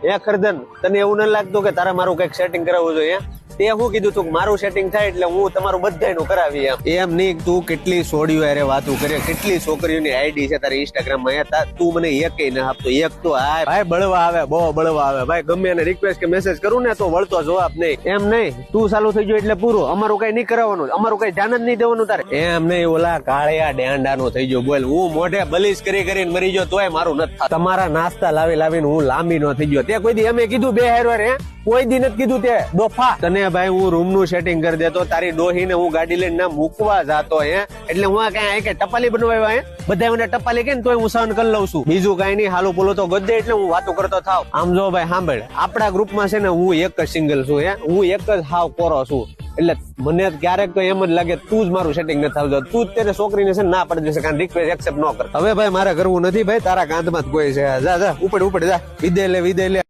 એ ખરદન તને એવું ન લાગતું કે તારે મારું કઈક સેટિંગ કરાવવું જોઈએ? તે શું કીધું તું મારું સેટિંગ થાય એટલે હું તમારું બધાયનું કરાવી એમ નહીં. તું કેટલી છોડીઓ અરે વાતું કરે, કેટલી છોકરીઓની આઈડી છે તારી ઇન્સ્ટાગ્રામ માં, તું મને એકેય ન આપતો. એક તો આ ભાઈ બળવા આવે, બહુ બળવા આવે ભાઈ. ગમે એને રિક્વેસ્ટ કે મેસેજ કરું ને તો વળતો જવાબ નહીં. એમ નહીં, તું ચાલુ થઈ ગયો એટલે પૂરું, અમારું કઈ નહીં કરાવવાનું, અમારું કઈ ધ્યાન જ નહીં દેવાનું તારે. એમ નહીં, ઓલા કાળિયા ડેંડાનો થઈ ગયો બોલ. હું મોઢે બલીસ કરીને મરી ગયો તોય મારું નથી થતું. તમારા નાસ્તા લાવીને હું લાંબી નો થઈ ગયો. તે કોઈ દી અમે કીધું બે હેરવાર કોઈ દી નથી કીધું તે દોફા. તને ભાઈ હું રૂમ નું સેટિંગ કરી દેતો, તારી ડોહીને હું ગાડી લઈને ના મૂકવા જાતો એટલે હું કઈ ટપાલી બનવા બધા મને ટપાલી કે તોય હું સહન કરી લઉં છું. બીજું કઈ નહીં, હાલો બોલો તો ગદ્દે એટલે હું વાતો કરતો થાવ. આમ જો ભાઈ સાંભળ, આપડા ગ્રુપમાં છે ને હું એક જ સિંગલ છું હું એક જ હાવ કોરો છું. એટલે મને ક્યારેક તો એમ જ લાગે તું જ મારું સેટિંગ નથી થતું, તું જ તેને છોકરીને છે ના પડી જશે કારણ રિક્વેસ્ટ એક્સેપ્ટ ન કર. હવે ભાઈ મારે કરવું નથી ભાઈ, તારા કાંધમાં જ કોઈ છે. જા ઉપડ જા, વિદાય લે.